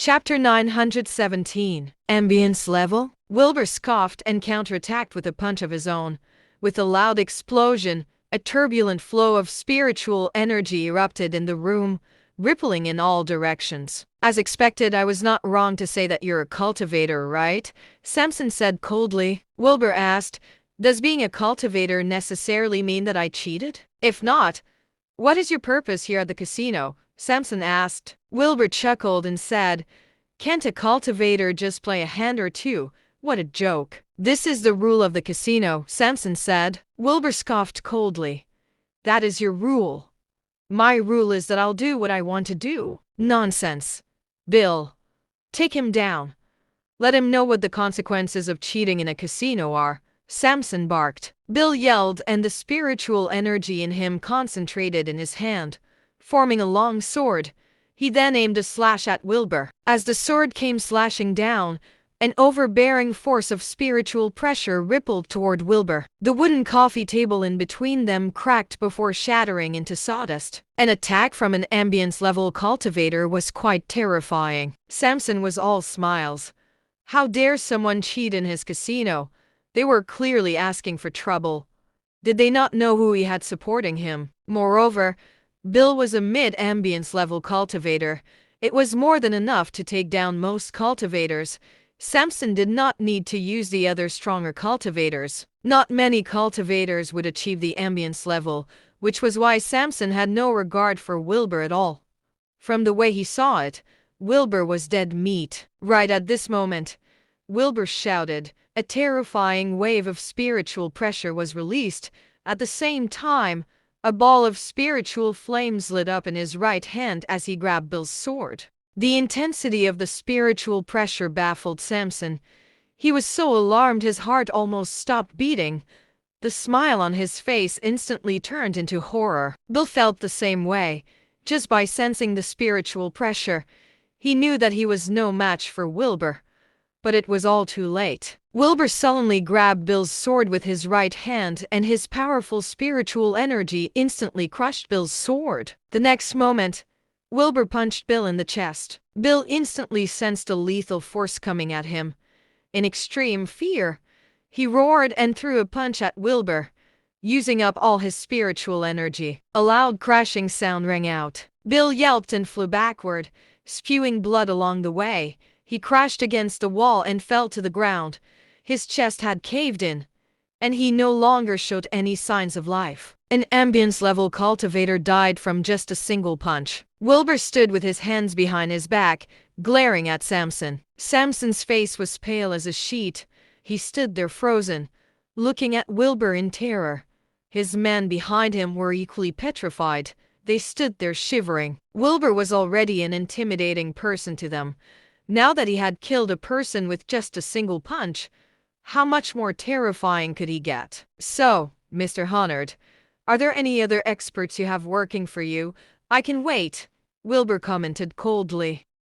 Chapter 917. Ambience Level? Wilbur scoffed and counterattacked with a punch of his own. With a loud explosion, a turbulent flow of spiritual energy erupted in the room, rippling in all directions. As expected, I was not wrong to say that you're a cultivator, right? Samson said coldly. Wilbur asked, does being a cultivator necessarily mean that I cheated? If not, what is your purpose here at the casino? Samson asked. Wilbur chuckled and said, can't a cultivator just play a hand or two? What a joke. This is the rule of the casino, Samson said. Wilbur scoffed coldly. That is your rule. My rule is that I'll do what I want to do. Nonsense. Bill, take him down. Let him know what the consequences of cheating in a casino are, Samson barked. Bill yelled, and the spiritual energy in him concentrated in his hand, forming a long sword. He then aimed a slash at Wilbur. As the sword came slashing down, an overbearing force of spiritual pressure rippled toward Wilbur. The wooden coffee table in between them cracked before shattering into sawdust. An attack from an ambience-level cultivator was quite terrifying. Samson was all smiles. How dare someone cheat in his casino? They were clearly asking for trouble. Did they not know who he had supporting him? Moreover, Bill was a mid-ambience level cultivator. It was more than enough to take down most cultivators. Samson did not need to use the other stronger cultivators. Not many cultivators would achieve the ambience level, which was why Samson had no regard for Wilbur at all. From the way he saw it, Wilbur was dead meat. Right at this moment, Wilbur shouted. A terrifying wave of spiritual pressure was released. At the same time, a ball of spiritual flames lit up in his right hand as he grabbed Bill's sword. The intensity of the spiritual pressure baffled Samson. He was so alarmed his heart almost stopped beating. The smile on his face instantly turned into horror. Bill felt the same way. Just by sensing the spiritual pressure, he knew that he was no match for Wilbur. But it was all too late. Wilbur sullenly grabbed Bill's sword with his right hand, and his powerful spiritual energy instantly crushed Bill's sword. The next moment, Wilbur punched Bill in the chest. Bill instantly sensed a lethal force coming at him. In extreme fear, he roared and threw a punch at Wilbur, using up all his spiritual energy. A loud crashing sound rang out. Bill yelped and flew backward, spewing blood along the way. He crashed against the wall and fell to the ground. His chest had caved in, and he no longer showed any signs of life. An ambience-level cultivator died from just a single punch. Wilbur stood with his hands behind his back, glaring at Samson. Samson's face was pale as a sheet. He stood there frozen, looking at Wilbur in terror. His men behind him were equally petrified. They stood there shivering. Wilbur was already an intimidating person to them. Now that he had killed a person with just a single punch, how much more terrifying could he get? So, Mr. Hunnard, are there any other experts you have working for you? I can wait, Wilbur commented coldly.